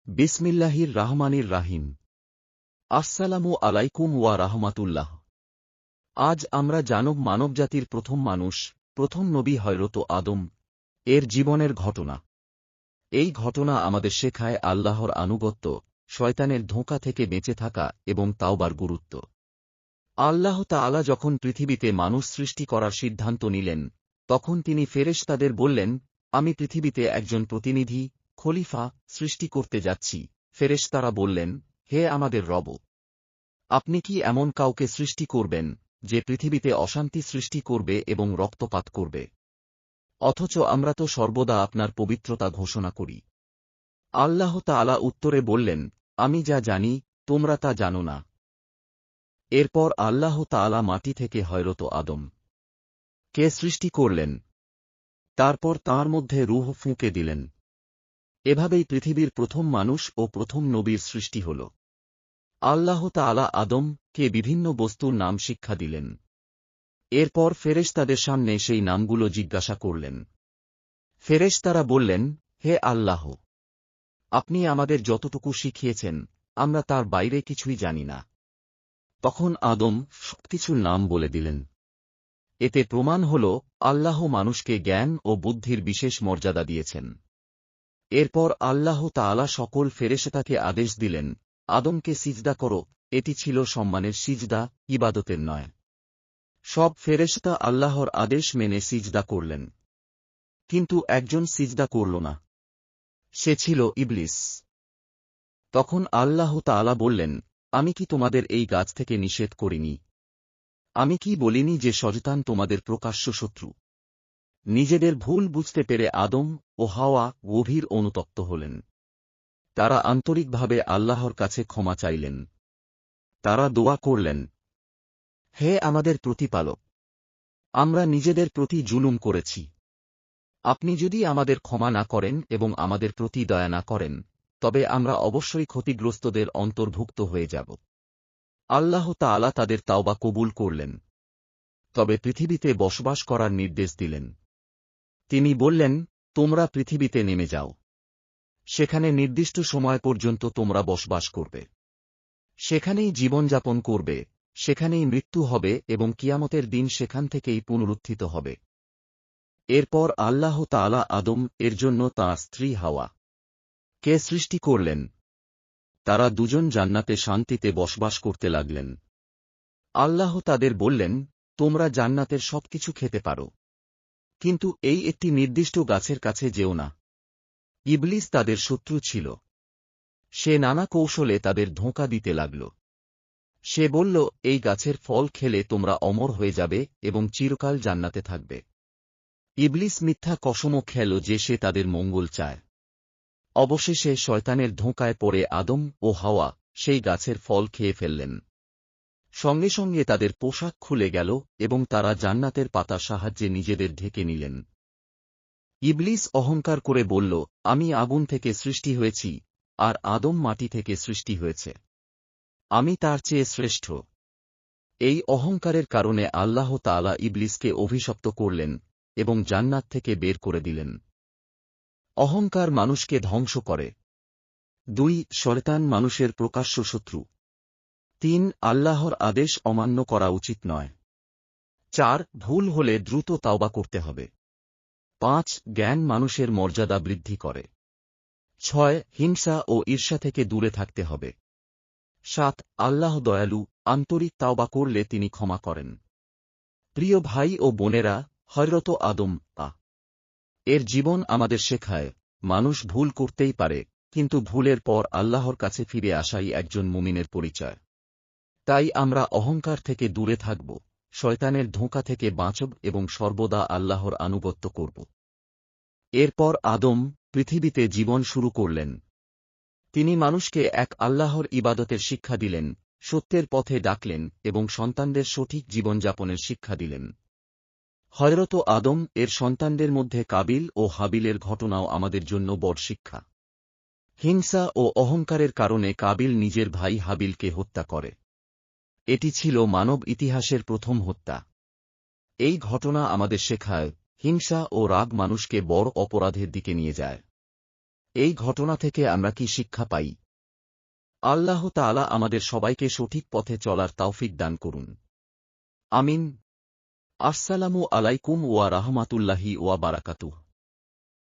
বিসমিল্লাহির রাহমানির রাহিম। আসসালামু আলাইকুম ওয়া রাহমাতুল্লাহ। আজ আমরা জানব মানবজাতির প্রথম মানুষ, প্রথম নবী হযরত আদম এর জীবনের ঘটনা। এই ঘটনা আমাদের শেখায় আল্লাহর আনুগত্য, শয়তানের ধোঁকা থেকে বেঁচে থাকা এবং তাওবার গুরুত্ব। আল্লাহ তাআলা যখন পৃথিবীতে মানুষ সৃষ্টি করার সিদ্ধান্ত নিলেন, তখন তিনি ফেরেশতাদের বললেন, আমি পৃথিবীতে একজন প্রতিনিধি, খলিফা সৃষ্টি করতে যাচ্ছি। ফেরেশতারা বললেন, হে আমাদের রব, আপনি কি এমন কাউকে সৃষ্টি করবেন যে পৃথিবীতে অশান্তি সৃষ্টি করবে এবং রক্তপাত করবে? অথচ আমরা তো সর্বদা আপনার পবিত্রতা ঘোষণা করি। আল্লাহ তাআলা উত্তরে বললেন, আমি যা জানি তোমরা তা জানো না। এরপর আল্লাহ তাআলা মাটি থেকে হযরত আদম কে সৃষ্টি করলেন। তারপর তাঁর মধ্যে রূহ ফুঁকে দিলেন। এভাবেই পৃথিবীর প্রথম মানুষ ও প্রথম নবীর সৃষ্টি হল। আল্লাহ তাআলা আদম কে বিভিন্ন বস্তুর নাম শিক্ষা দিলেন। এরপর ফেরেশতাদের সামনে সেই নামগুলো জিজ্ঞাসা করলেন। ফেরেশতারা বললেন, হে আল্লাহ, আপনি আমাদের যতটুকু শিখিয়েছেন আমরা তার বাইরে কিছুই জানি না। তখন আদম সবকিছুর নাম বলে দিলেন। এতে প্রমাণ হল আল্লাহ মানুষকে জ্ঞান ও বুদ্ধির বিশেষ মর্যাদা দিয়েছেন। এরপর আল্লাহ তাআলা সকল ফেরেশতাকে আদেশ দিলেন, আদমকে সিজদা করো। এটি ছিল সম্মানের সিজদা, ইবাদতের নয়। সব ফেরেশতা আল্লাহর আদেশ মেনে সিজদা করলেন। কিন্তু একজন সিজদা করল না। সে ছিল ইবলিস। তখন আল্লাহ তাআলা বললেন, আমি কি তোমাদের এই গাছ থেকে নিষেধ করিনি? আমি কি বলিনি যে শয়তান তোমাদের প্রকাশ্য শত্রু? নিজেদের ভুল বুঝতে পেরে আদম ও হাওয়া গভীর অনুতপ্ত হলেন। তারা আন্তরিকভাবে আল্লাহর কাছে ক্ষমা চাইলেন। তারা দোয়া করলেন, হে আমাদের প্রতিপালক, আমরা নিজেদের প্রতি জুলুম করেছি। আপনি যদি আমাদের ক্ষমা না করেন এবং আমাদের প্রতি দয়া না করেন, তবে আমরা অবশ্যই ক্ষতিগ্রস্তদের অন্তর্ভুক্ত হয়ে যাব। আল্লাহ তাআলা তাদের তাওবা কবুল করলেন। তবে পৃথিবীতে বসবাস করার নির্দেশ দিলেন। তিনি বললেন, তোমরা পৃথিবীতে নেমে যাও। সেখানে নির্দিষ্ট সময় পর্যন্ত তোমরা বসবাস করবে। সেখানেই জীবনযাপন করবে, সেখানেই মৃত্যু হবে এবং কিয়ামতের দিন সেখান থেকেই পুনরুত্থিত হবে। এরপর আল্লাহ তাআলা আদম এর জন্য তাঁর স্ত্রী হাওয়া কে সৃষ্টি করলেন। তারা দুজন জান্নাতে শান্তিতে বসবাস করতে লাগলেন। আল্লাহ তাদের বললেন, তোমরা জান্নাতের সবকিছু খেতে পারো, কিন্তু এই একটি নির্দিষ্ট গাছের কাছে যেও না। ইবলিস তাদের শত্রু ছিল। সে নানা কৌশলে তাদের ধোঁকা দিতে লাগল। সে বলল, এই গাছের ফল খেলে তোমরা অমর হয়ে যাবে এবং চিরকাল জান্নাতে থাকবে। ইবলিস মিথ্যা কসমও খেল যে সে তাদের মঙ্গল চায়। অবশেষে শয়তানের ধোঁকায় পড়ে আদম ও হাওয়া সেই গাছের ফল খেয়ে ফেললেন। সঙ্গে সঙ্গে তাদের পোশাক খুলে গেল এবং তারা জান্নাতের পাতার সাহায্যে নিজেদের ঢেকে নিলেন। ইবলিস অহংকার করে বলল, আমি আগুন থেকে সৃষ্টি হয়েছি, আর আদম মাটি থেকে সৃষ্টি হয়েছে। আমি তার চেয়ে শ্রেষ্ঠ। এই অহংকারের কারণে আল্লাহ তাআলা ইবলিসকে অভিশপ্ত করলেন এবং জান্নাত থেকে বের করে দিলেন। অহংকার মানুষকে ধ্বংস করে। 2 শয়তান মানুষের প্রকাশ্য শত্রু। 3 আল্লাহর আদেশ অমান্য করা উচিত নয়। 4 ভুল হলে দ্রুত তাওবা করতে হবে। 5 জ্ঞান মানুষের মর্যাদা বৃদ্ধি করে। 6 হিংসা ও ঈর্ষা থেকে দূরে থাকতে হবে। 7 আল্লাহ দয়ালু, আন্তরিক তাওবা করলে তিনি ক্ষমা করেন। প্রিয় ভাই ও বোনেরা, হযরত আদম এর জীবন আমাদের শেখায়, মানুষ ভুল করতেই পারে, কিন্তু ভুলের পর আল্লাহর কাছে ফিরে আসাই একজন মুমিনের পরিচয়। তাই আমরা অহংকার থেকে দূরে থাকব, শয়তানের ধোঁকা থেকে বাঁচব এবং সর্বদা আল্লাহর আনুগত্য করব। এরপর আদম পৃথিবীতে জীবন শুরু করলেন। তিনি মানুষকে এক আল্লাহর ইবাদতের শিক্ষা দিলেন, সত্যের পথে ডাকলেন এবং সন্তানদের সঠিক জীবনযাপনের শিক্ষা দিলেন। হযরত আদম এর সন্তানদের মধ্যে কাবিল ও হাবিলের ঘটনাও আমাদের জন্য বড় শিক্ষা। হিংসা ও অহংকারের কারণে কাবিল নিজের ভাই হাবিলকে হত্যা করে। এটি ছিল মানব ইতিহাসের প্রথম হত্যা। এই ঘটনা আমাদের শেখায়, হিংসা ও রাগ মানুষকে বড় অপরাধের দিকে নিয়ে যায়। এই ঘটনা থেকে আমরা কি শিক্ষা পাই? আল্লাহ তাআলা আমাদের সবাইকে সঠিক পথে চলার তৌফিক দান করুন। আমিন। আসসালামু আলাইকুম ওয়া রাহমাতুল্লাহি ওয়া বারাকাতুহু।